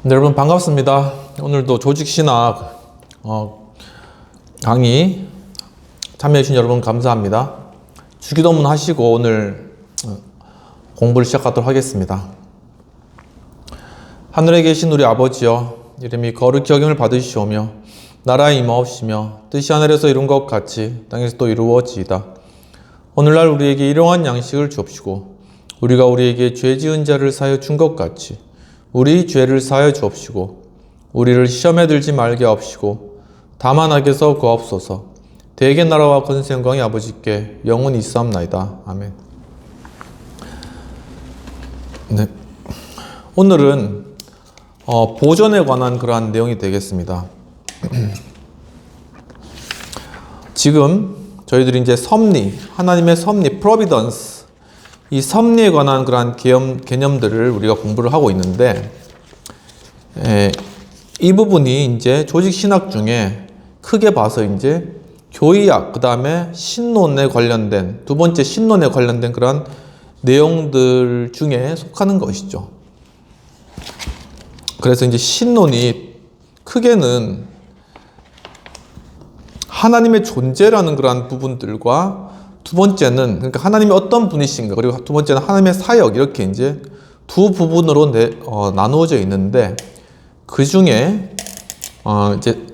네, 여러분 반갑습니다. 오늘도 조직신학 강의 참여해주신 여러분 감사합니다. 주기도문 하시고 오늘 공부를 시작하도록 하겠습니다. 하늘에 계신 우리 아버지여, 이름이 거룩히 여김을 받으시오며 나라의 임하옵시며 뜻이 하늘에서 이룬 것 같이 땅에서 또 이루어지이다. 오늘날 우리에게 일용할 양식을 주옵시고 우리가 우리에게 죄 지은 자를 사하여 준 것 같이 우리 죄를 사하여 주옵시고 우리를 시험에 들지 말게 하옵시고 다만 악에서 구하옵소서. 대개 나라와 권세 영광이 아버지께 영원히 있사옵나이다. 아멘. 네. 오늘은 보존에 관한 그러한 내용이 되겠습니다. 지금 저희들이 이제 섭리, 하나님의 섭리, providence, 이 섭리에 관한 그러한 개념들을 우리가 공부를 하고 있는데, 이 부분이 이제 조직신학 중에 크게 봐서 이제 교의학, 그 다음에 신론에 관련된, 두 번째 신론에 관련된 그러한 내용들 중에 속하는 것이죠. 그래서 이제 신론이 크게는 하나님의 존재라는 그러한 부분들과 두 번째는 그러니까 하나님이 어떤 분이신가, 그리고 두 번째는 하나님의 사역, 이렇게 이제 두 부분으로 나누어져 있는데, 그 중에 이제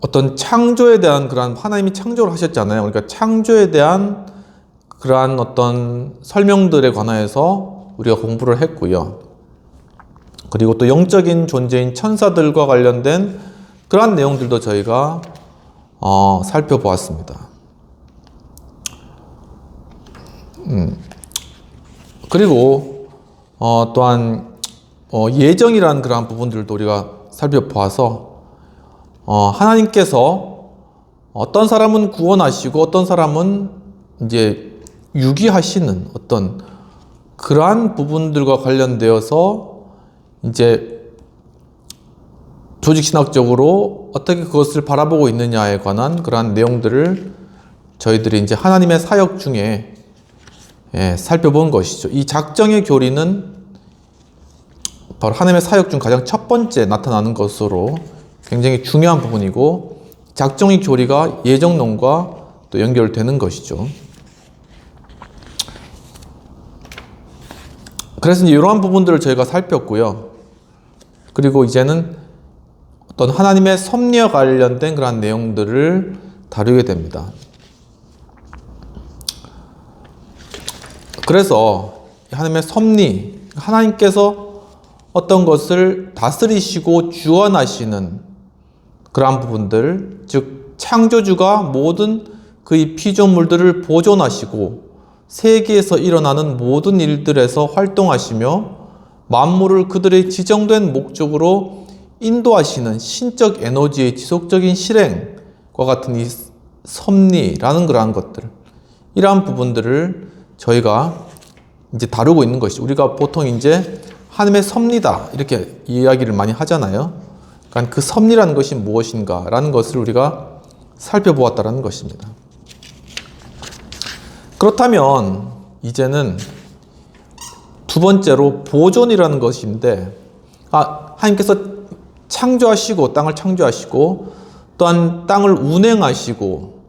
어떤 창조에 대한 그러한, 하나님이 창조를 하셨잖아요. 그러니까 창조에 대한 그러한 어떤 설명들에 관하여서 우리가 공부를 했고요. 그리고 또 영적인 존재인 천사들과 관련된 그러한 내용들도 저희가 살펴보았습니다. 그리고 또한 예정이라는 그러한 부분들도 우리가 살펴보아서 하나님께서 어떤 사람은 구원하시고 어떤 사람은 이제 유기하시는 어떤 그러한 부분들과 관련되어서 이제 조직신학적으로 어떻게 그것을 바라보고 있느냐에 관한 그러한 내용들을 저희들이 이제 하나님의 사역 중에 살펴본 것이죠. 이 작정의 교리는 바로 하나님의 사역 중 가장 첫 번째 나타나는 것으로 굉장히 중요한 부분이고, 작정의 교리가 예정론과 또 연결되는 것이죠. 그래서 이제 이러한 부분들을 저희가 살폈고요. 그리고 이제는 어떤 하나님의 섭리와 관련된 그러한 내용들을 다루게 됩니다. 그래서 하나님의 섭리, 하나님께서 어떤 것을 다스리시고 주관하시는 그러한 부분들, 즉 창조주가 모든 그의 피조물들을 보존하시고 세계에서 일어나는 모든 일들에서 활동하시며 만물을 그들의 지정된 목적으로 인도하시는 신적 에너지의 지속적인 실행과 같은 이 섭리라는 그러한 것들, 이러한 부분들을 저희가 이제 다루고 있는 것이죠. 우리가 보통 이제 하나님의 섭리다 이렇게 이야기를 많이 하잖아요. 그러니까 그 섭리라는 것이 무엇인가라는 것을 우리가 살펴보았다는 것입니다. 그렇다면 이제는 두 번째로 보존이라는 것인데, 하나님께서 창조하시고 땅을 창조하시고 또한 땅을 운행하시고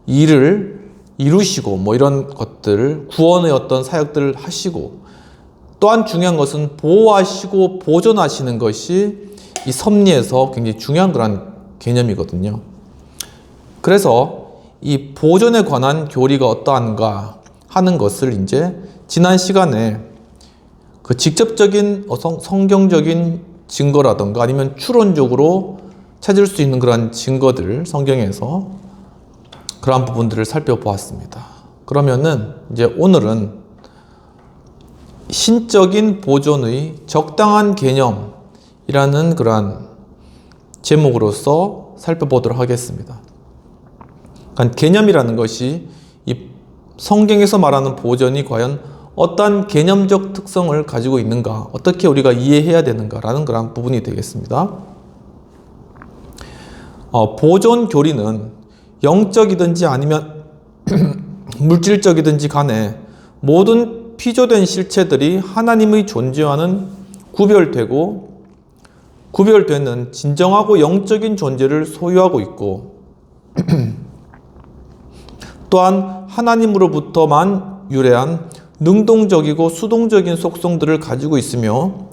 일을 이루시고 뭐 이런 것들, 구원의 어떤 사역들을 하시고, 또한 중요한 것은 보호하시고 보존하시는 것이 이 섭리에서 굉장히 중요한 그런 개념이거든요. 그래서 이 보존에 관한 교리가 어떠한가 하는 것을 이제 지난 시간에 그 직접적인 성경적인 증거라던가 아니면 추론적으로 찾을 수 있는 그런 증거들, 성경에서 그러한 부분들을 살펴보았습니다. 그러면은 이제 오늘은 신적인 보존의 적당한 개념이라는 그러한 제목으로서 살펴보도록 하겠습니다. 그러니까 개념이라는 것이 이 성경에서 말하는 보존이 과연 어떠한 개념적 특성을 가지고 있는가, 어떻게 우리가 이해해야 되는가라는 그런 부분이 되겠습니다. 보존 교리는 영적이든지 아니면 물질적이든지 간에 모든 모든 피조된 실체들이 하나님의 존재와는 구별되는 진정하고 영적인 존재를 소유하고 있고 또한 하나님으로부터만 유래한 능동적이고 수동적인 속성들을 가지고 있으며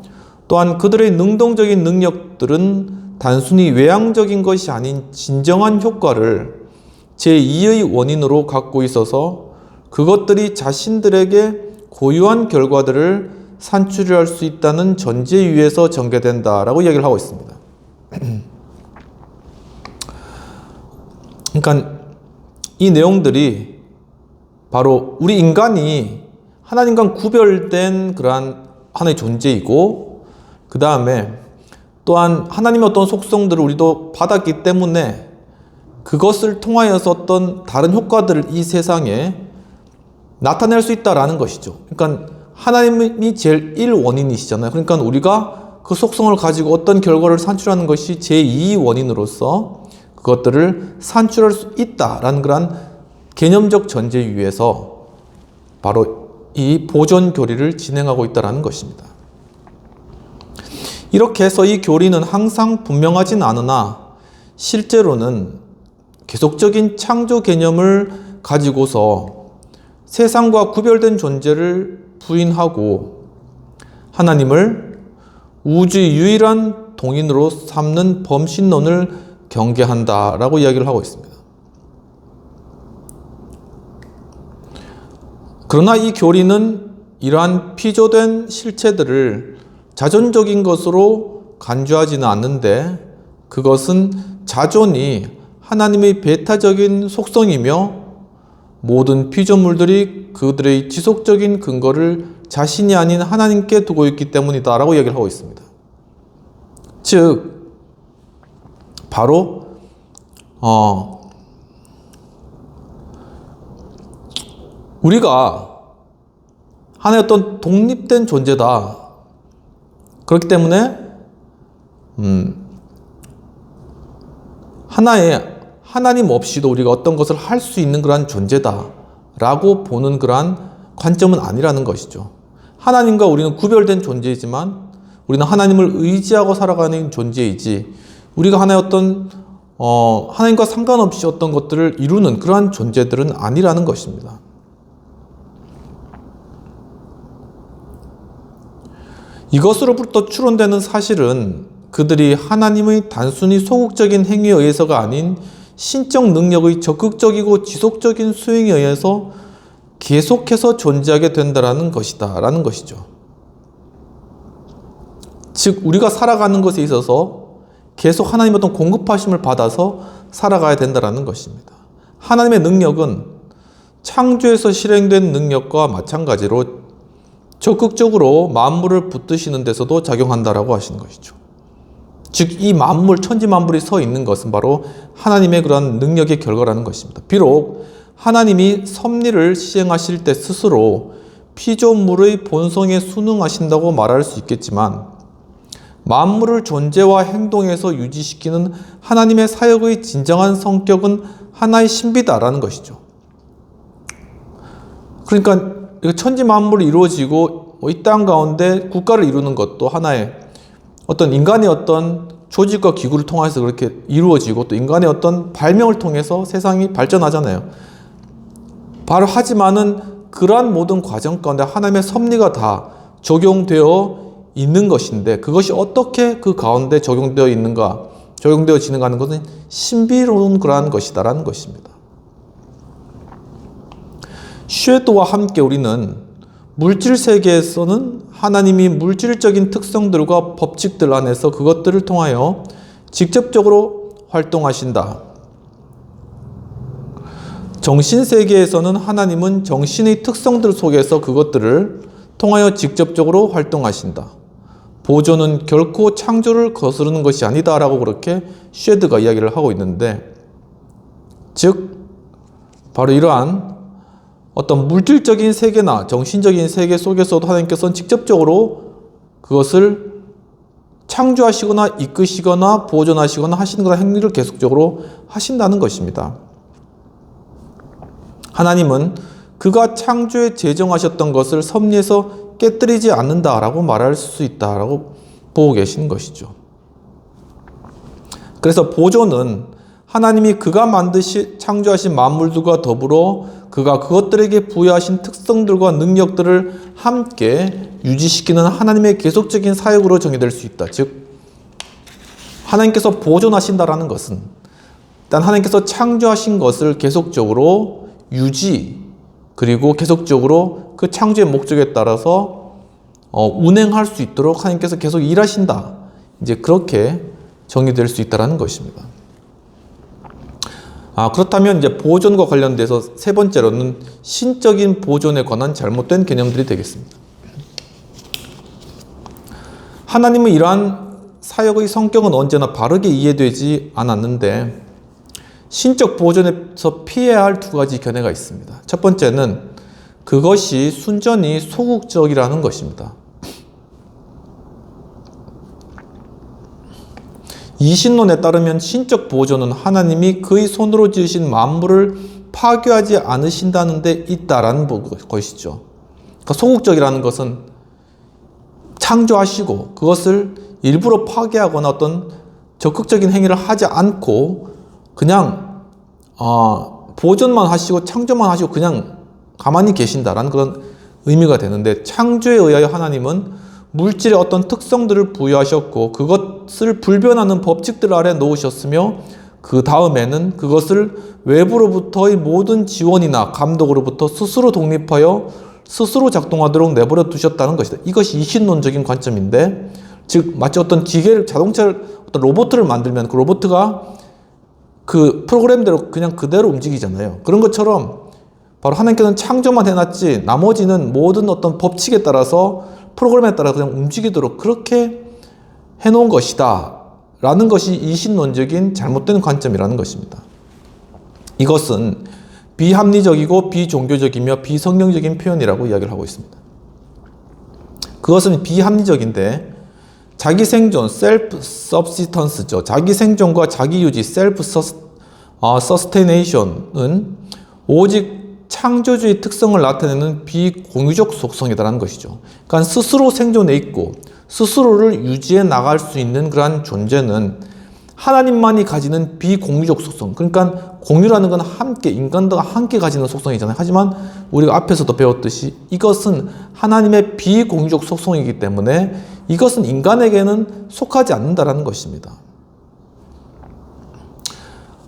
또한 그들의 능동적인 능력들은 단순히 외향적인 것이 아닌 진정한 효과를 제2의 원인으로 갖고 있어서 그것들이 자신들에게 고유한 결과들을 산출할 수 있다는 전제 위에서 전개된다라고 이야기를 하고 있습니다. 그러니까 이 내용들이 바로 우리 인간이 하나님과 구별된 그러한 하나의 존재이고 그 다음에 또한 하나님의 어떤 속성들을 우리도 받았기 때문에 그것을 통하여서 어떤 다른 효과들을 이 세상에 나타낼 수 있다라는 것이죠. 그러니까 하나님이 제일 1원인이시잖아요. 그러니까 우리가 그 속성을 가지고 어떤 결과를 산출하는 것이 제2원인으로서 그것들을 산출할 수 있다라는 그런 개념적 전제 위에서 바로 이 보존 교리를 진행하고 있다는 것입니다. 이렇게 해서 이 교리는 항상 분명하진 않으나 실제로는 계속적인 창조 개념을 가지고서 세상과 구별된 존재를 부인하고 하나님을 우주의 유일한 동인으로 삼는 범신론을 경계한다라고 이야기를 하고 있습니다. 그러나 이 교리는 이러한 피조된 실체들을 자존적인 것으로 간주하지는 않는데 그것은 자존이 하나님의 배타적인 속성이며 모든 피조물들이 그들의 지속적인 근거를 자신이 아닌 하나님께 두고 있기 때문이다 라고 이야기를 하고 있습니다. 즉 바로 우리가 하나의 어떤 독립된 존재다. 그렇기 때문에 하나의 하나님 없이도 우리가 어떤 것을 할 수 있는 그러한 존재다 라고 보는 그러한 관점은 아니라는 것이죠. 하나님과 우리는 구별된 존재이지만 우리는 하나님을 의지하고 살아가는 존재이지 우리가 하나의 어떤 하나님과 상관없이 어떤 것들을 이루는 그러한 존재들은 아니라는 것입니다. 이것으로부터 추론되는 사실은 그들이 하나님의 단순히 소극적인 행위에 의해서가 아닌 신적 능력의 적극적이고 지속적인 수행에 의해서 계속해서 존재하게 된다는 것이다 라는 것이죠. 즉 우리가 살아가는 것에 있어서 계속 하나님의 어떤 공급하심을 받아서 살아가야 된다는 것입니다. 하나님의 능력은 창조에서 실행된 능력과 마찬가지로 적극적으로 만물을 붙드시는 데서도 작용한다라고 하시는 것이죠. 즉 이 만물, 천지 만물이 서 있는 것은 바로 하나님의 그러한 능력의 결과라는 것입니다. 비록 하나님이 섭리를 시행하실 때 스스로 피조물의 본성에 순응하신다고 말할 수 있겠지만 만물을 존재와 행동에서 유지시키는 하나님의 사역의 진정한 성격은 하나의 신비다라는 것이죠. 그러니까 천지 만물이 이루어지고 이 땅 가운데 국가를 이루는 것도 하나의 어떤 인간의 어떤 조직과 기구를 통해서 그렇게 이루어지고 또 인간의 어떤 발명을 통해서 세상이 발전하잖아요. 바로 하지만은 그러한 모든 과정 가운데 하나님의 섭리가 다 적용되어 있는 것인데 그것이 어떻게 그 가운데 적용되어 있는가, 적용되어지는가 하는 것은 신비로운 그러한 것이다라는 것입니다. 쉐도와 함께 우리는 물질 세계에서는 하나님이 물질적인 특성들과 법칙들 안에서 그것들을 통하여 직접적으로 활동하신다. 정신 세계에서는 하나님은 정신의 특성들 속에서 그것들을 통하여 직접적으로 활동하신다. 보존은 결코 창조를 거스르는 것이 아니다라고 그렇게 쉐드가 이야기를 하고 있는데 즉 바로 이러한 어떤 물질적인 세계나 정신적인 세계 속에서도 하나님께서는 직접적으로 그것을 창조하시거나 이끄시거나 보존하시거나 하시는 그런 행위를 계속적으로 하신다는 것입니다. 하나님은 그가 창조에 제정하셨던 것을 섭리해서 깨뜨리지 않는다라고 말할 수 있다라고 보고 계신 것이죠. 그래서 보존은 하나님이 그가 창조하신 만물들과 더불어 그가 그것들에게 부여하신 특성들과 능력들을 함께 유지시키는 하나님의 계속적인 사역으로 정의될 수 있다. 즉 하나님께서 보존하신다라는 것은 일단 하나님께서 창조하신 것을 계속적으로 유지 그리고 계속적으로 그 창조의 목적에 따라서 운행할 수 있도록 하나님께서 계속 일하신다. 이제 그렇게 정의될 수 있다라는 것입니다. 그렇다면 이제 보존과 관련돼서 세 번째로는 신적인 보존에 관한 잘못된 개념들이 되겠습니다. 하나님은 이러한 사역의 성격은 언제나 바르게 이해되지 않았는데 신적 보존에서 피해야 할 두 가지 견해가 있습니다. 첫 번째는 그것이 순전히 소극적이라는 것입니다. 이신론에 따르면 신적 보존은 하나님이 그의 손으로 지으신 만물을 파괴하지 않으신다는 데 있다라는 것이죠. 그러니까 소극적이라는 것은 창조하시고 그것을 일부러 파괴하거나 어떤 적극적인 행위를 하지 않고 그냥 보존만 하시고 창조만 하시고 그냥 가만히 계신다라는 그런 의미가 되는데, 창조에 의하여 하나님은 물질의 어떤 특성들을 부여하셨고 그것을 불변하는 법칙들 아래 놓으셨으며 그 다음에는 그것을 외부로부터의 모든 지원이나 감독으로부터 스스로 독립하여 스스로 작동하도록 내버려 두셨다는 것이다. 이것이 이신론적인 관점인데, 즉 마치 어떤 기계를, 자동차를, 어떤 로봇을 만들면 그 로봇가 그 프로그램대로 그냥 그대로 움직이잖아요. 그런 것처럼 바로 하나님께서는 창조만 해놨지 나머지는 모든 어떤 법칙에 따라서, 프로그램에 따라 그냥 움직이도록 그렇게 해놓은 것이다 라는 것이 이신론적인 잘못된 관점이라는 것입니다. 이것은 비합리적이고 비종교적이며 비성경적인 표현이라고 이야기를 하고 있습니다. 그것은 비합리적인데, 자기 생존, 셀프 서브시턴스죠. 자기 생존과 자기 유지, 셀프 서스테이네이션은 오직 창조주의 특성을 나타내는 비공유적 속성이라는 것이죠. 그러니까 스스로 생존해 있고 스스로를 유지해 나갈 수 있는 그러한 존재는 하나님만이 가지는 비공유적 속성, 그러니까 공유라는 건 함께, 인간들과 함께 가지는 속성이잖아요. 하지만 우리가 앞에서도 배웠듯이 이것은 하나님의 비공유적 속성이기 때문에 이것은 인간에게는 속하지 않는다라는 것입니다.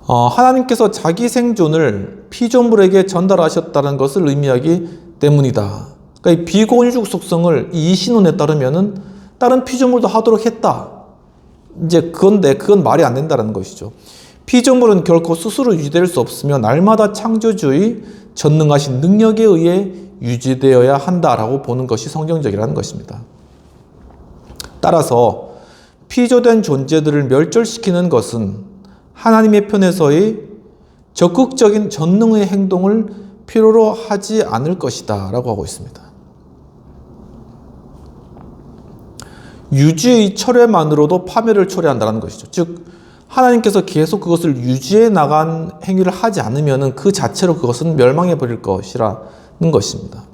하나님께서 자기 생존을 피조물에게 전달하셨다는 것을 의미하기 때문이다. 그러니까 이 비공유적 속성을 이 신론에 따르면은 다른 피조물도 하도록 했다. 이제 그건 말이 안 된다는 것이죠. 피조물은 결코 스스로 유지될 수 없으며 날마다 창조주의 전능하신 능력에 의해 유지되어야 한다라고 보는 것이 성경적이라는 것입니다. 따라서 피조된 존재들을 멸절시키는 것은 하나님의 편에서의 적극적인 전능의 행동을 필요로 하지 않을 것이다 라고 하고 있습니다. 유지의 철회만으로도 파멸을 초래한다는 것이죠. 즉 하나님께서 계속 그것을 유지해 나간 행위를 하지 않으면 그 자체로 그것은 멸망해 버릴 것이라는 것입니다.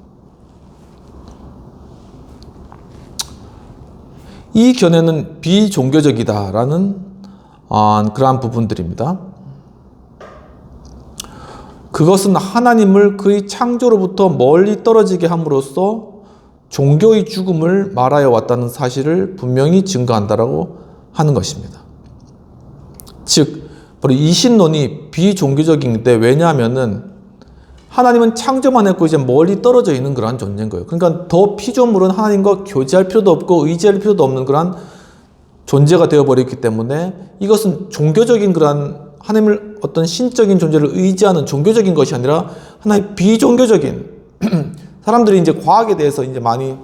이 견해는 비종교적이다라는 그러한 부분들입니다. 그것은 하나님을 그의 창조로부터 멀리 떨어지게 함으로써 종교의 죽음을 말하여 왔다는 사실을 분명히 증거한다라고 하는 것입니다. 즉, 바로 이신론이 비종교적인데, 왜냐하면은 하나님은 창조만 했고 이제 멀리 떨어져 있는 그러한 존재인 거예요. 그러니까 더 피조물은 하나님과 교제할 필요도 없고 의지할 필요도 없는 그러한 존재가 되어버렸기 때문에 이것은 종교적인 그러한 하나님을 어떤 신적인 존재를 의지하는 종교적인 것이 아니라 하나의 비종교적인 사람들이 이제 과학에 대해서 이제 많이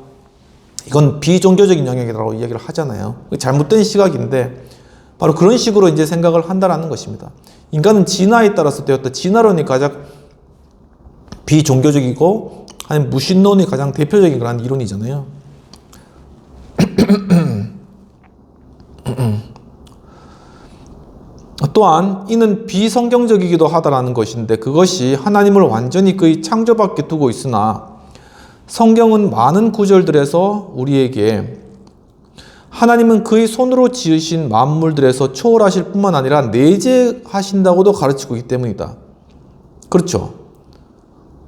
이건 비종교적인 영역이라고 이야기를 하잖아요. 잘못된 시각인데 바로 그런 식으로 이제 생각을 한다라는 것입니다. 인간은 진화에 따라서 되었다. 진화론이 가장 비종교적이고 아니면 무신론이 가장 대표적인 그런 이론이잖아요. 또한 이는 비성경적이기도 하다라는 것인데 그것이 하나님을 완전히 그의 창조 밖에 두고 있으나 성경은 많은 구절들에서 우리에게 하나님은 그의 손으로 지으신 만물들에서 초월하실 뿐만 아니라 내재하신다고도 가르치고 있기 때문이다. 그렇죠.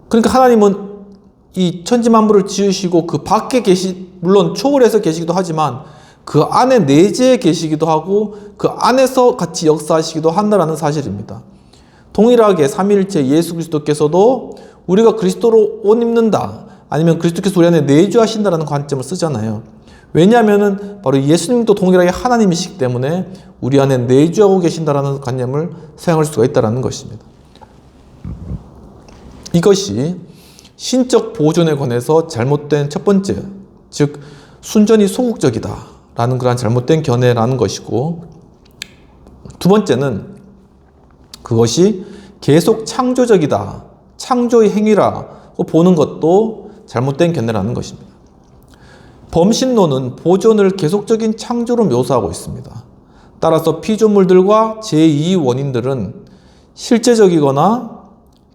그러니까 하나님은 이 천지 만물을 지으시고 그 밖에 물론 초월해서 계시기도 하지만 그 안에 내재해 계시기도 하고 그 안에서 같이 역사하시기도 한다는 사실입니다. 동일하게 삼위일체 예수 그리스도께서도 우리가 그리스도로 옷 입는다 아니면 그리스도께서 우리 안에 내주하신다는 관점을 쓰잖아요. 왜냐하면 바로 예수님도 동일하게 하나님이시기 때문에 우리 안에 내주하고 계신다는 관념을 사용할 수가 있다는 것입니다. 이것이 신적 보존에 관해서 잘못된 첫 번째, 즉 순전히 소극적이다 라는 그런 잘못된 견해라는 것이고, 두 번째는 그것이 계속 창조적이다, 창조의 행위라고 보는 것도 잘못된 견해라는 것입니다. 범신론은 보존을 계속적인 창조로 묘사하고 있습니다. 따라서 피조물들과 제2 원인들은 실제적이거나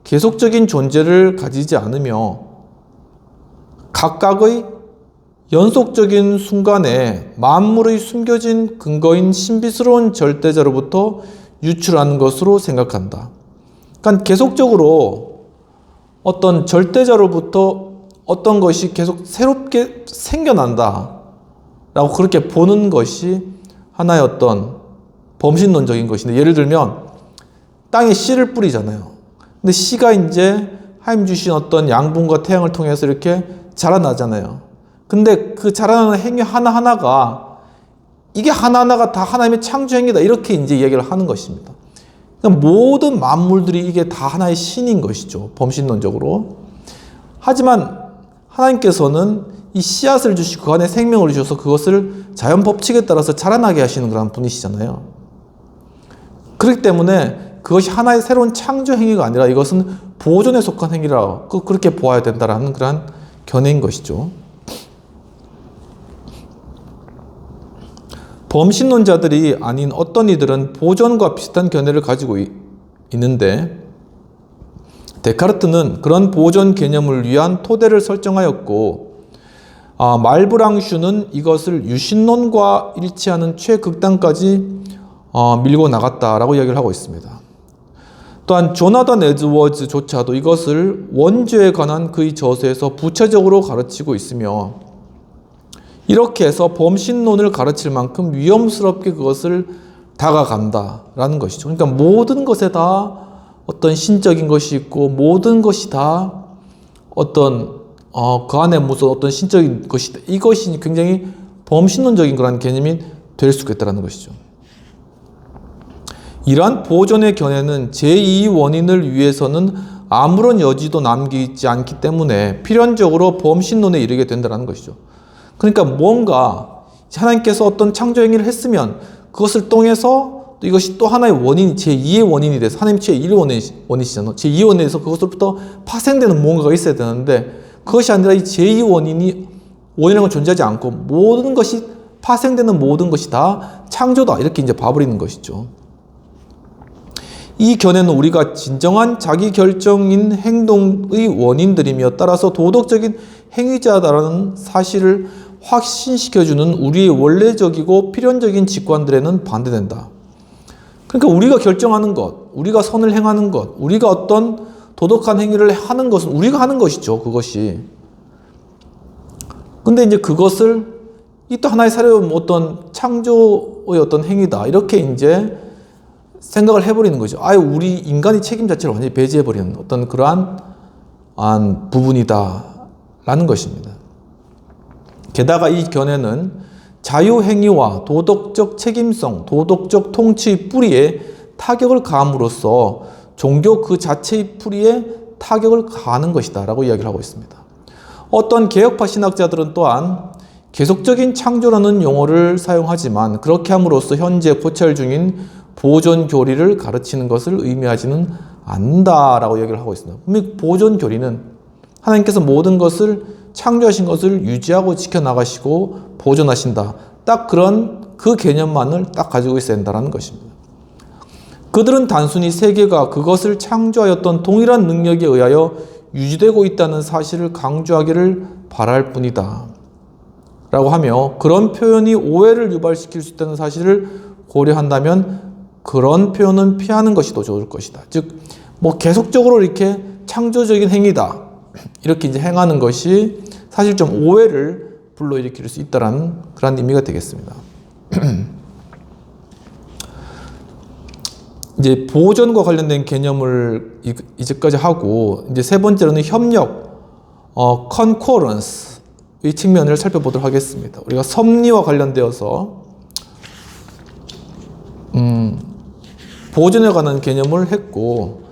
계속적인 존재를 가지지 않으며 각각의 연속적인 순간에 만물의 숨겨진 근거인 신비스러운 절대자로부터 유출하는 것으로 생각한다. 그러니까 계속적으로 어떤 절대자로부터 어떤 것이 계속 새롭게 생겨난다 라고 그렇게 보는 것이 하나의 어떤 범신론적인 것인데, 예를 들면 땅에 씨를 뿌리잖아요. 근데 씨가 이제 하나님 주신 어떤 양분과 태양을 통해서 이렇게 자라나잖아요. 근데 그 자라나는 행위 하나하나가 이게 하나하나가 다 하나님의 창조 행위다 이렇게 이제 이야기를 하는 것입니다. 그러니까 모든 만물들이 이게 다 하나의 신인 것이죠. 범신론적으로. 하지만 하나님께서는 이 씨앗을 주시고 그 안에 생명을 주셔서 그것을 자연 법칙에 따라서 자라나게 하시는 그런 분이시잖아요. 그렇기 때문에 그것이 하나의 새로운 창조 행위가 아니라 이것은 보존에 속한 행위라 그렇게 보아야 된다라는 그런 견해인 것이죠. 범신론자들이 아닌 어떤 이들은 보존과 비슷한 견해를 가지고 있는데, 데카르트는 그런 보존 개념을 위한 토대를 설정하였고, 말브랑슈는 이것을 유신론과 일치하는 최극단까지 밀고 나갔다라고 이야기를 하고 있습니다. 또한 조나단 에드워즈조차도 이것을 원죄에 관한 그의 저서에서 부차적으로 가르치고 있으며, 이렇게 해서 범신론을 가르칠 만큼 위험스럽게 그것을 다가간다라는 것이죠. 그러니까 모든 것에 다 어떤 신적인 것이 있고 모든 것이 다 어떤 그 안에 무슨 어떤 신적인 것이다. 이것이 굉장히 범신론적인 그런 개념이 될 수가 있다는 것이죠. 이러한 보존의 견해는 제2 원인을 위해서는 아무런 여지도 남기지 않기 때문에 필연적으로 범신론에 이르게 된다는 것이죠. 그러니까 뭔가 하나님께서 어떤 창조 행위를 했으면 그것을 통해서 이것이 또 하나의 원인이 제2의 원인이 돼서 하나님 제1의 원인이시잖아요. 제2의 원인에서 그것으로부터 파생되는 무언가가 있어야 되는데 그것이 아니라 이 제2 원인이라는 건 존재하지 않고 모든 것이 파생되는 모든 것이 다 창조다 이렇게 이제 봐버리는 것이죠. 이 견해는 우리가 진정한 자기 결정인 행동의 원인들이며 따라서 도덕적인 행위자다라는 사실을 확신시켜주는 우리의 원래적이고 필연적인 직관들에는 반대된다. 그러니까 우리가 결정하는 것, 우리가 선을 행하는 것, 우리가 어떤 도덕한 행위를 하는 것은 우리가 하는 것이죠. 그것이. 근데 이제 그것을 이 또 하나의 새로운 어떤 창조의 어떤 행위다. 이렇게 이제 생각을 해버리는 거죠. 아예 우리 인간의 책임 자체를 완전히 배제해버리는 어떤 그러한 부분이다. 라는 것입니다. 게다가 이 견해는 자유행위와 도덕적 책임성, 도덕적 통치의 뿌리에 타격을 가함으로써 종교 그 자체의 뿌리에 타격을 가하는 것이다 라고 이야기를 하고 있습니다. 어떤 개혁파 신학자들은 또한 계속적인 창조라는 용어를 사용하지만 그렇게 함으로써 현재 고찰 중인 보존 교리를 가르치는 것을 의미하지는 않는다라고 이야기를 하고 있습니다. 분명히 보존 교리는 하나님께서 모든 것을 창조하신 것을 유지하고 지켜나가시고 보존하신다. 딱 그런 그 개념만을 딱 가지고 있어야 된다는 것입니다. 그들은 단순히 세계가 그것을 창조하였던 동일한 능력에 의하여 유지되고 있다는 사실을 강조하기를 바랄 뿐이다 라고 하며, 그런 표현이 오해를 유발시킬 수 있다는 사실을 고려한다면 그런 표현은 피하는 것이 더 좋을 것이다. 즉, 계속적으로 이렇게 창조적인 행위다 이렇게 이제 행하는 것이 사실 좀 오해를 불러일으킬 수 있다는 그런 의미가 되겠습니다. 이제 보존과 관련된 개념을 이제까지 하고, 이제 세 번째로는 협력, concurrence의 측면을 살펴보도록 하겠습니다. 우리가 섭리와 관련되어서 보존에 관한 개념을 했고,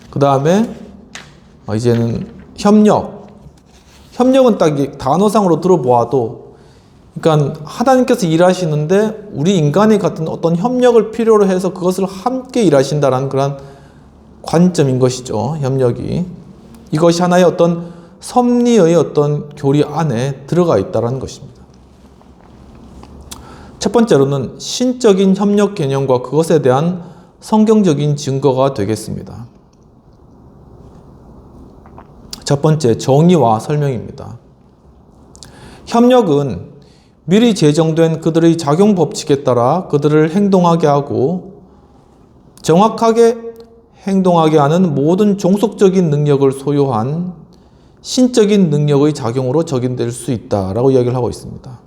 그 다음에 이제는 협력은 딱 단어상으로 들어보아도, 그러니까 하나님께서 일하시는데 우리 인간이 같은 어떤 협력을 필요로 해서 그것을 함께 일하신다라는 그런 관점인 것이죠. 협력이. 이것이 하나의 어떤 섭리의 어떤 교리 안에 들어가 있다는 것입니다. 첫 번째로는 신적인 협력 개념과 그것에 대한 성경적인 증거가 되겠습니다. 첫 번째, 정의와 설명입니다. 협력은 미리 제정된 그들의 작용 법칙에 따라 그들을 행동하게 하고 정확하게 행동하게 하는 모든 종속적인 능력을 소유한 신적인 능력의 작용으로 적용될 수 있다라고 이야기를 하고 있습니다.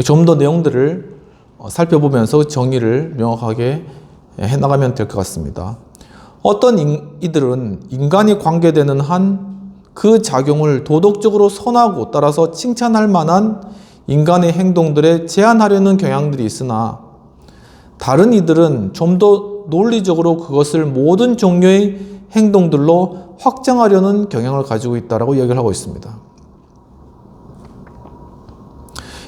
좀 더 내용들을 살펴보면서 정의를 명확하게 해나가면 될 것 같습니다. 어떤 이들은 인간이 관계되는 한 그 작용을 도덕적으로 선하고 따라서 칭찬할 만한 인간의 행동들에 제한하려는 경향들이 있으나, 다른 이들은 좀 더 논리적으로 그것을 모든 종류의 행동들로 확장하려는 경향을 가지고 있다고 이야기를 하고 있습니다.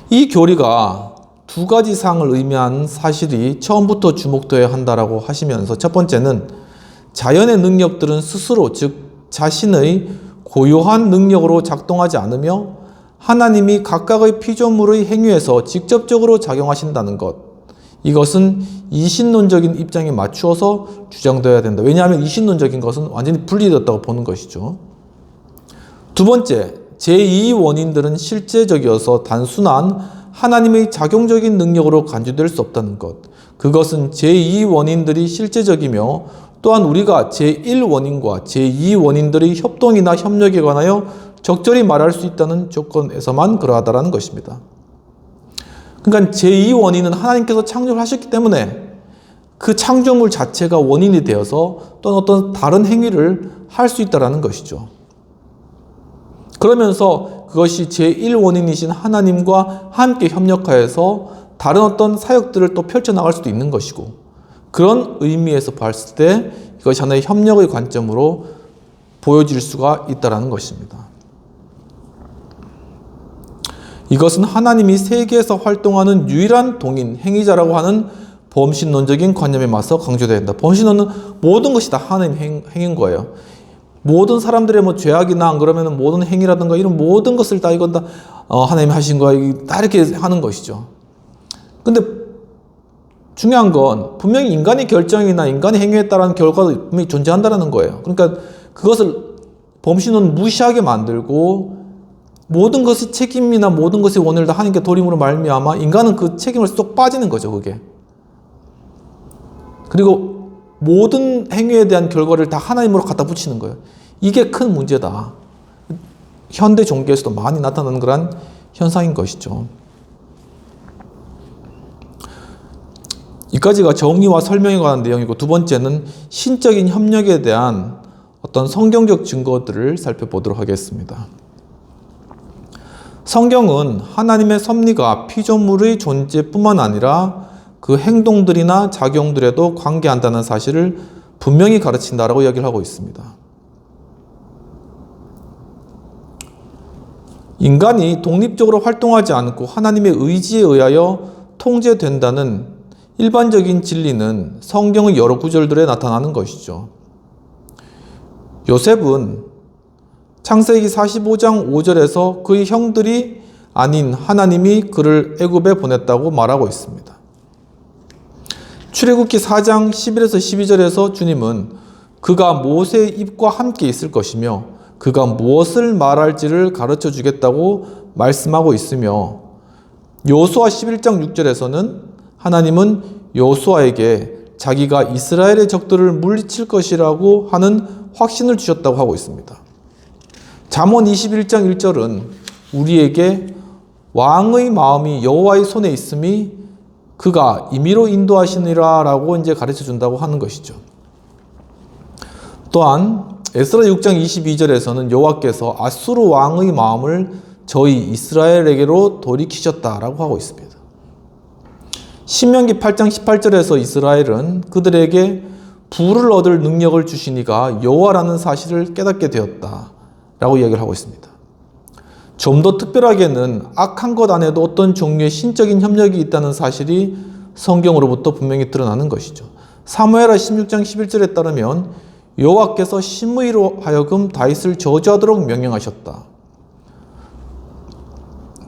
이 교리가 두 가지 사항을 의미하는 사실이 처음부터 주목되어야 한다고 하시면서, 첫 번째는 자연의 능력들은 스스로, 즉 자신의 고유한 능력으로 작동하지 않으며 하나님이 각각의 피조물의 행위에서 직접적으로 작용하신다는 것, 이것은 이신론적인 입장에 맞추어서 주장되어야 된다. 왜냐하면 이신론적인 것은 완전히 분리되었다고 보는 것이죠. 두 번째, 제2 원인들은 실제적이어서 단순한 하나님의 작용적인 능력으로 간주될 수 없다는 것, 그것은 제2 원인들이 실제적이며 또한 우리가 제1원인과 제2원인들의 협동이나 협력에 관하여 적절히 말할 수 있다는 조건에서만 그러하다는 것입니다. 그러니까 제2원인은 하나님께서 창조를 하셨기 때문에 그 창조물 자체가 원인이 되어서 또는 어떤 다른 행위를 할 수 있다는 것이죠. 그러면서 그것이 제1원인이신 하나님과 함께 협력하여서 다른 어떤 사역들을 또 펼쳐나갈 수도 있는 것이고, 그런 의미에서 봤을 때 이것이 하나의 협력의 관점으로 보여질 수가 있다는 것입니다. 이것은 하나님이 세계에서 활동하는 유일한 동인, 행위자라고 하는 범신론적인 관념에 맞서 강조되어야 된다. 범신론은 모든 것이 다 하나님 행인 거예요. 모든 사람들의 죄악이나 안 그러면 모든 행위라든가 이런 모든 것을 다 이건 다 하나님이 하신 거야. 다 이렇게 하는 것이죠. 근데 중요한 건 분명히 인간의 결정이나 인간의 행위에 따른 결과도 분명히 존재한다는 거예요. 그러니까 그것을 범신은 무시하게 만들고 모든 것의 책임이나 모든 것의 원인을 다 하나님께 돌림으로 말미암아 인간은 그 책임을 쏙 빠지는 거죠. 그게. 그리고 모든 행위에 대한 결과를 다 하나님으로 갖다 붙이는 거예요. 이게 큰 문제다. 현대 종교에서도 많이 나타나는 그런 현상인 것이죠. 이까지가 정의와 설명에 관한 내용이고, 두 번째는 신적인 협력에 대한 어떤 성경적 증거들을 살펴보도록 하겠습니다. 성경은 하나님의 섭리가 피조물의 존재뿐만 아니라 그 행동들이나 작용들에도 관계한다는 사실을 분명히 가르친다라고 이야기를 하고 있습니다. 인간이 독립적으로 활동하지 않고 하나님의 의지에 의하여 통제된다는 일반적인 진리는 성경의 여러 구절들에 나타나는 것이죠. 요셉은 창세기 45장 5절에서 그의 형들이 아닌 하나님이 그를 애굽에 보냈다고 말하고 있습니다. 출애굽기 4장 11에서 12절에서 주님은 그가 모세의 입과 함께 있을 것이며 그가 무엇을 말할지를 가르쳐 주겠다고 말씀하고 있으며, 여호수아 11장 6절에서는 하나님은 여호수아에게 자기가 이스라엘의 적들을 물리칠 것이라고 하는 확신을 주셨다고 하고 있습니다. 잠언 21장 1절은 우리에게 왕의 마음이 여호와의 손에 있음이 그가 임의로 인도하시니라 라고 이제 가르쳐 준다고 하는 것이죠. 또한 에스라 6장 22절에서는 여호와께서 아수르 왕의 마음을 저희 이스라엘에게로 돌이키셨다라고 하고 있습니다. 신명기 8장 18절에서 이스라엘은 그들에게 부를 얻을 능력을 주시니가 여호와라는 사실을 깨닫게 되었다라고 이야기를 하고 있습니다. 좀 더 특별하게는 악한 것 안에도 어떤 종류의 신적인 협력이 있다는 사실이 성경으로부터 분명히 드러나는 것이죠. 사무엘하 16장 11절에 따르면 여호와께서 심의로 하여금 다윗을 저주하도록 명령하셨다.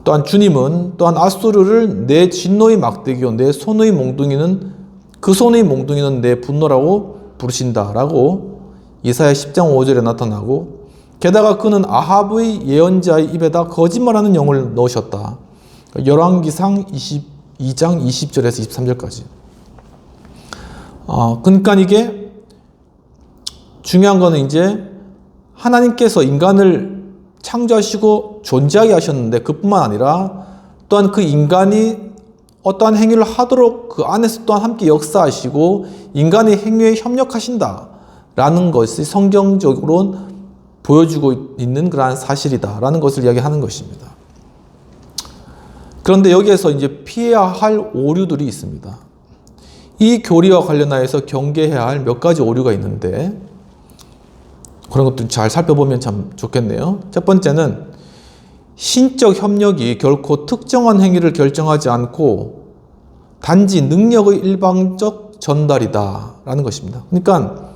또한 주님은 또한 아수르를 내 진노의 막대기요 내 손의 몽둥이는 그 손의 몽둥이는 내 분노라고 부르신다라고 이사야 10장 5절에 나타나고, 게다가 그는 아합의 예언자의 입에다 거짓말하는 영을 넣으셨다. 열왕기상 22장 20절에서 23절까지. 그러니까 이게 중요한 거는 이제 하나님께서 인간을 창조하시고 존재하게 하셨는데 그뿐만 아니라 또한 그 인간이 어떠한 행위를 하도록 그 안에서 또한 함께 역사하시고 인간의 행위에 협력하신다라는 것이 성경적으로 보여주고 있는 그러한 사실이다라는 것을 이야기하는 것입니다. 그런데 여기에서 이제 피해야 할 오류들이 있습니다. 이 교리와 관련하여서 경계해야 할 몇 가지 오류가 있는데 그런 것도 잘 살펴보면 참 좋겠네요. 첫 번째는 신적 협력이 결코 특정한 행위를 결정하지 않고 단지 능력의 일방적 전달이다라는 것입니다. 그러니까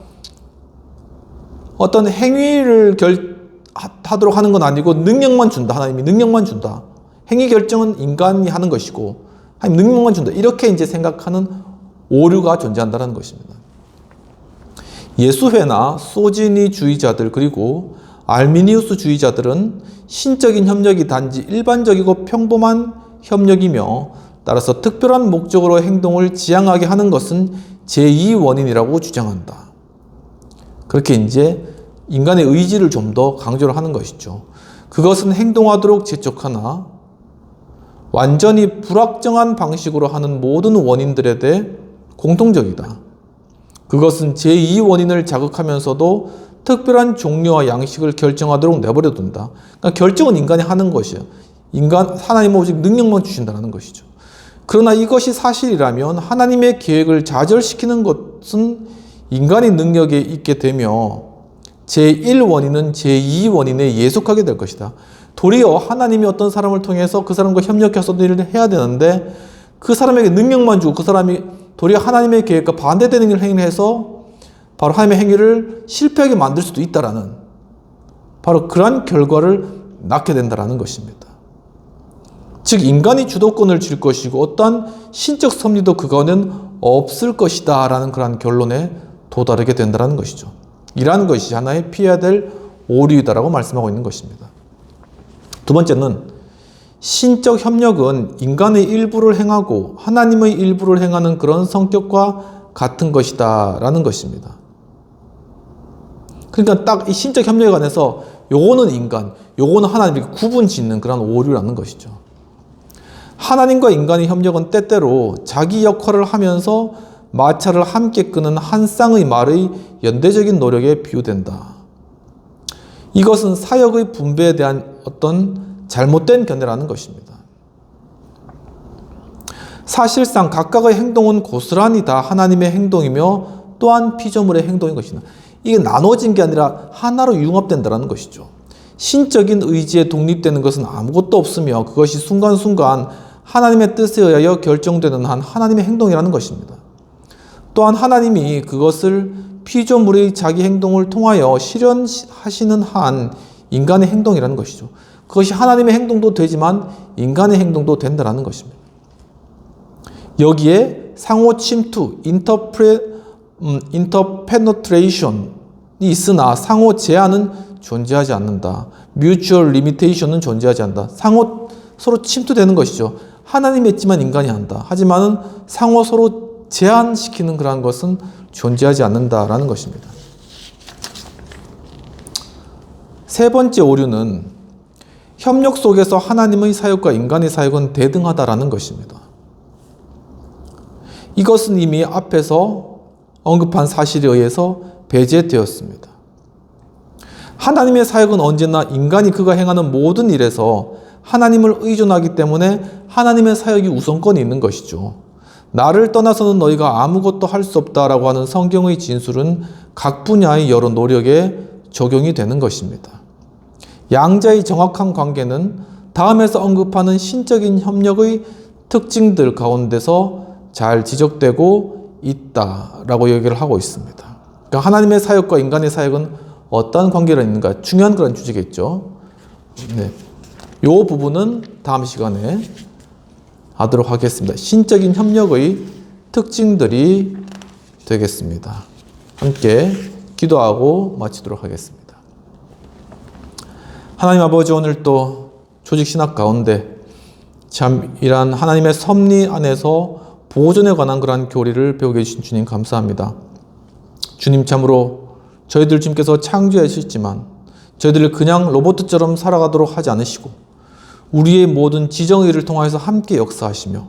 어떤 행위를 하도록 하는 건 아니고 능력만 준다. 하나님이 능력만 준다. 행위 결정은 인간이 하는 것이고 하나님 능력만 준다. 이렇게 이제 생각하는 오류가 존재한다는 것입니다. 예수회나 소지니주의자들 그리고 알미니우스주의자들은 신적인 협력이 단지 일반적이고 평범한 협력이며 따라서 특별한 목적으로 행동을 지향하게 하는 것은 제2 원인이라고 주장한다. 그렇게 이제 인간의 의지를 좀 더 강조를 하는 것이죠. 그것은 행동하도록 재촉하나 완전히 불확정한 방식으로 하는 모든 원인들에 대해 공통적이다. 그것은 제2 원인을 자극하면서도 특별한 종류와 양식을 결정하도록 내버려 둔다. 그러니까 결정은 인간이 하는 것이에요. 하나님은 오직 능력만 주신다는 것이죠. 그러나 이것이 사실이라면 하나님의 계획을 좌절시키는 것은 인간의 능력에 있게 되며 제1 원인은 제2 원인에 예속하게 될 것이다. 도리어 하나님이 어떤 사람을 통해서 그 사람과 협력해서 일을 해야 되는데 그 사람에게 능력만 주고 그 사람이 도리어 하나님의 계획과 반대되는 일을 행해서 바로 하나님의 행위를 실패하게 만들 수도 있다라는 바로 그러한 결과를 낳게 된다라는 것입니다. 즉 인간이 주도권을 쥘 것이고 어떠한 신적 섭리도 그거는 없을 것이다 라는 그러한 결론에 도달하게 된다는 것이죠. 이러한 것이 하나의 피해야 될 오류이다라고 말씀하고 있는 것입니다. 두 번째는 신적 협력은 인간의 일부를 행하고 하나님의 일부를 행하는 그런 성격과 같은 것이다 라는 것입니다. 그러니까 딱 이 신적 협력에 관해서 요거는 인간, 요거는 하나님 이렇게 구분 짓는 그런 오류라는 것이죠. 하나님과 인간의 협력은 때때로 자기 역할을 하면서 마찰을 함께 끄는 한 쌍의 말의 연대적인 노력에 비유된다. 이것은 사역의 분배에 대한 어떤 잘못된 견해라는 것입니다. 사실상 각각의 행동은 고스란히 다 하나님의 행동이며 또한 피조물의 행동인 것이다. 이게 나눠진 게 아니라 하나로 융합된다는 것이죠. 신적인 의지에 독립되는 것은 아무것도 없으며 그것이 순간순간 하나님의 뜻에 의하여 결정되는 한 하나님의 행동이라는 것입니다. 또한 하나님이 그것을 피조물의 자기 행동을 통하여 실현하시는 한 인간의 행동이라는 것이죠. 그것이 하나님의 행동도 되지만 인간의 행동도 된다는 것입니다. 여기에 상호 침투, interpenetration 이 있으나 상호 제한은 존재하지 않는다. mutual limitation은 존재하지 않는다. 상호 서로 침투되는 것이죠. 하나님이 했지만 인간이 한다. 하지만은 상호 서로 제한시키는 그러한 것은 존재하지 않는다라는 것입니다. 세 번째 오류는 협력 속에서 하나님의 사역과 인간의 사역은 대등하다라는 것입니다. 이것은 이미 앞에서 언급한 사실에 의해서 배제되었습니다. 하나님의 사역은 언제나 인간이 그가 행하는 모든 일에서 하나님을 의존하기 때문에 하나님의 사역이 우선권이 있는 것이죠. 나를 떠나서는 너희가 아무것도 할 수 없다라고 하는 성경의 진술은 각 분야의 여러 노력에 적용이 되는 것입니다. 양자의 정확한 관계는 다음에서 언급하는 신적인 협력의 특징들 가운데서 잘 지적되고 있다라고 얘기를 하고 있습니다. 그러니까 하나님의 사역과 인간의 사역은 어떤 관계가 있는가? 중요한 그런 주제겠죠. 네. 이 부분은 다음 시간에 하도록 하겠습니다. 신적인 협력의 특징들이 되겠습니다. 함께 기도하고 마치도록 하겠습니다. 하나님 아버지, 오늘 또 조직신학 가운데 참 이러한 하나님의 섭리 안에서 보존에 관한 그러한 교리를 배우게 해주신 주님 감사합니다. 주님, 참으로 저희들 주님께서 창조하셨지만 저희들을 그냥 로봇처럼 살아가도록 하지 않으시고 우리의 모든 지정의 일을 통하여서 함께 역사하시며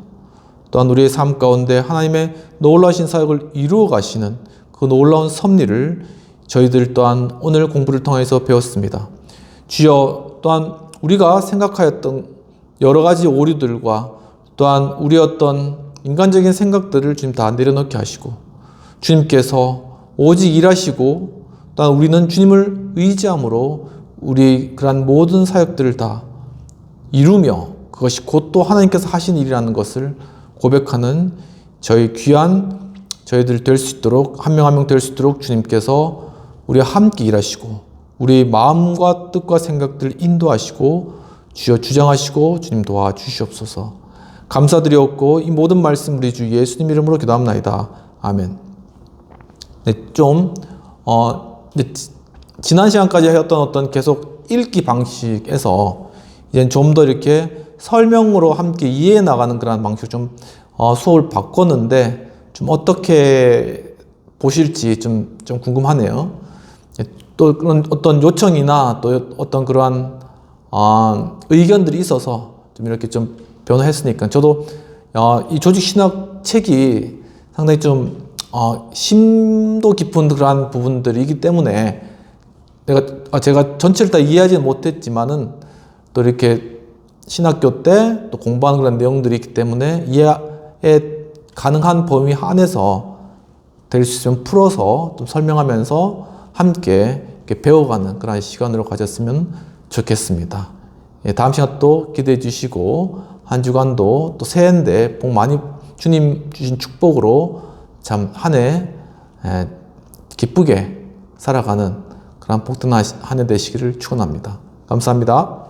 또한 우리의 삶 가운데 하나님의 놀라우신 사역을 이루어 가시는 그 놀라운 섭리를 저희들 또한 오늘 공부를 통해서 배웠습니다. 주여, 또한 우리가 생각하였던 여러 가지 오류들과 또한 우리의 어떤 인간적인 생각들을 주님 다 내려놓게 하시고 주님께서 오직 일하시고 또한 우리는 주님을 의지함으로 우리 그러한 모든 사역들을 다 이루며 그것이 곧 또 하나님께서 하신 일이라는 것을 고백하는 저희 귀한 저희들 될 수 있도록 한 명 한 명 될 수 있도록 주님께서 우리와 함께 일하시고 우리의 마음과 뜻과 생각들을 인도하시고 주여 주장하시고 주님 도와주시옵소서. 감사드리옵고 이 모든 말씀 우리 주 예수님 이름으로 기도합나이다. 아멘. 네, 지난 시간까지 해왔던 어떤 계속 읽기 방식에서 이제 좀 더 이렇게 설명으로 함께 이해해 나가는 그런 방식으로 좀 수업을 바꿨는데 좀 어떻게 보실지 좀 궁금하네요. 또 그런 어떤 요청이나 또 어떤 그러한 의견들이 있어서 좀 이렇게 좀 변화했으니까 저도 이 조직신학 책이 상당히 좀 심도 깊은 그러한 부분들이기 때문에 제가 전체를 다 이해하지는 못했지만은 또 이렇게 신학교 때 또 공부하는 그런 내용들이 있기 때문에 이해 가능한 범위 안에서 될 수 있으면 풀어서 좀 설명하면서 함께 이렇게 배워가는 그런 시간으로 가졌으면 좋겠습니다. 예, 다음 시간 또 기대해 주시고 한 주간도 또 새해인데 복 많이 주님 주신 축복으로 참 한 해 기쁘게 살아가는 그런 복된 한 해 되시기를 축원합니다. 감사합니다.